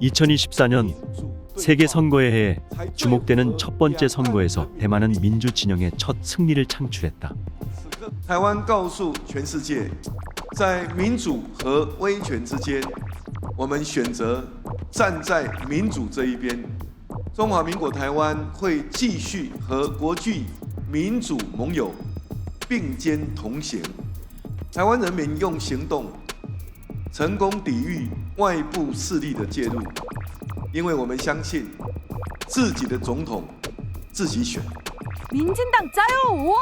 2024년 세계 선거에 해해 주목되는 첫 번째 선거에서 대만은 민주 진영의 첫 승리를 창출했다. 台湾告诉全世界，在民主和威权之间，我们选择站在民主这一边。中华民国台湾会继续和国际民主盟友并肩同行。台湾人民用行动成功抵御外部势力的介入，因为我们相信自己的总统自己选。 민진당 짜요!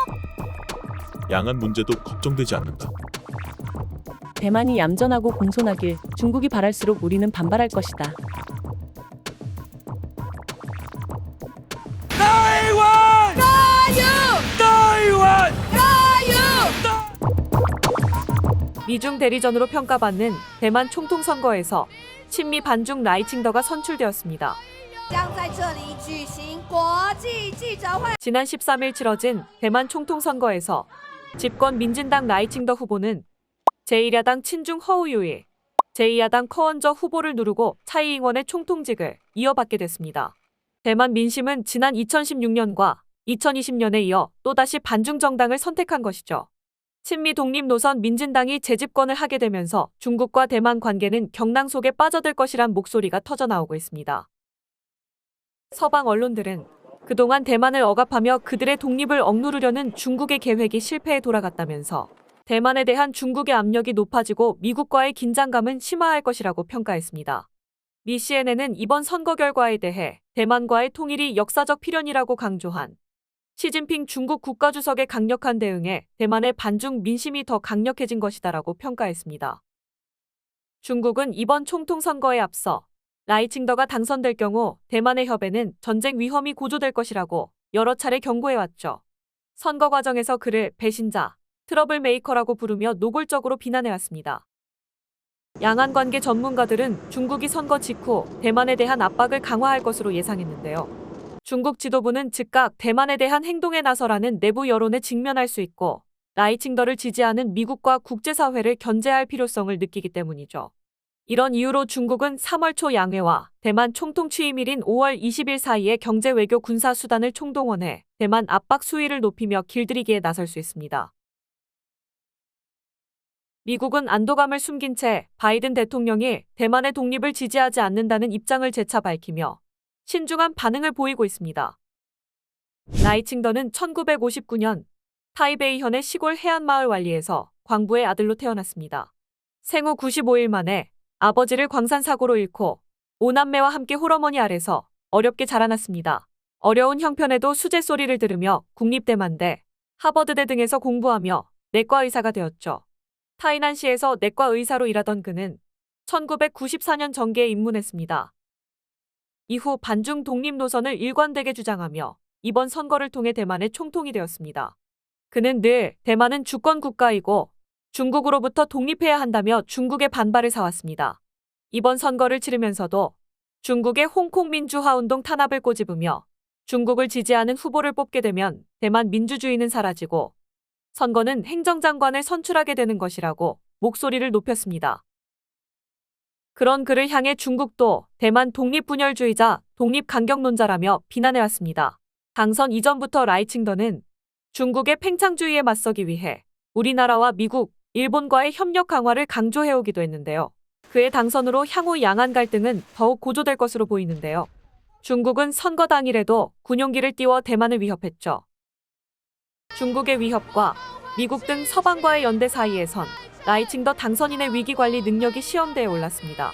양안 문제도 걱정되지 않는다. 대만이 얌전하고 공손하길 중국이 바랄수록 우리는 반발할 것이다. 미중 대리전으로 평가받는 대만 총통 선거에서 친미 반중 라이칭더가 선출되었습니다. 지난 13일 치러진 대만 총통 선거에서 집권 민진당 라이칭더 후보는 제1야당 친중 허우유이, 제2야당 커원저 후보를 누르고 차이잉원의 총통직을 이어받게 됐습니다. 대만 민심은 지난 2016년과 2020년에 이어 또다시 반중 정당을 선택한 것이죠. 친미 독립 노선 민진당이 재집권을 하게 되면서 중국과 대만 관계는 경랑 속에 빠져들 것이란 목소리가 터져나오고 있습니다. 서방 언론들은 그동안 대만을 억압하며 그들의 독립을 억누르려는 중국의 계획이 실패에 돌아갔다면서 대만에 대한 중국의 압력이 높아지고 미국과의 긴장감은 심화할 것이라고 평가했습니다. 미 CNN은 이번 선거 결과에 대해 대만과의 통일이 역사적 필연이라고 강조한 시진핑 중국 국가주석의 강력한 대응에 대만의 반중 민심이 더 강력해진 것이다라고 평가했습니다. 중국은 이번 총통 선거에 앞서 라이칭더가 당선될 경우 대만의 협에는 전쟁 위험이 고조될 것이라고 여러 차례 경고해왔죠. 선거 과정에서 그를 배신자, 트러블 메이커라고 부르며 노골적으로 비난해왔습니다. 양안 관계 전문가들은 중국이 선거 직후 대만에 대한 압박을 강화할 것으로 예상했는데요. 중국 지도부는 즉각 대만에 대한 행동에 나서라는 내부 여론에 직면할 수 있고 라이칭더를 지지하는 미국과 국제사회를 견제할 필요성을 느끼기 때문이죠. 이런 이유로 중국은 3월 초 양회와 대만 총통 취임일인 5월 20일 사이에 경제 외교 군사 수단을 총동원해 대만 압박 수위를 높이며 길들이기에 나설 수 있습니다. 미국은 안도감을 숨긴 채 바이든 대통령이 대만의 독립을 지지하지 않는다는 입장을 재차 밝히며 신중한 반응을 보이고 있습니다. 라이칭더는 1959년 타이베이현의 시골 해안마을 완리에서 광부의 아들로 태어났습니다. 생후 95일 만에 아버지를 광산사고로 잃고 5남매와 함께 홀어머니 아래서 어렵게 자라났습니다. 어려운 형편에도 수제 소리를 들으며 국립대만대, 하버드대 등에서 공부하며 내과 의사가 되었죠. 타이난시에서 내과 의사로 일하던 그는 1994년 정계에 입문했습니다. 이후 반중 독립 노선을 일관되게 주장하며 이번 선거를 통해 대만의 총통이 되었습니다. 그는 늘 대만은 주권 국가이고 중국으로부터 독립해야 한다며 중국의 반발을 사왔습니다. 이번 선거를 치르면서도 중국의 홍콩 민주화운동 탄압을 꼬집으며 중국을 지지하는 후보를 뽑게 되면 대만 민주주의는 사라지고 선거는 행정장관을 선출하게 되는 것이라고 목소리를 높였습니다. 그런 그를 향해 중국도 대만 독립분열주의자, 독립강경론자라며 비난해왔습니다. 당선 이전부터 라이칭더는 중국의 팽창주의에 맞서기 위해 우리나라와 미국, 일본과의 협력 강화를 강조해오기도 했는데요. 그의 당선으로 향후 양안 갈등은 더욱 고조될 것으로 보이는데요. 중국은 선거 당일에도 군용기를 띄워 대만을 위협했죠. 중국의 위협과 미국 등 서방과의 연대 사이에선 라이칭더 당선인의 위기관리 능력이 시험대에 올랐습니다.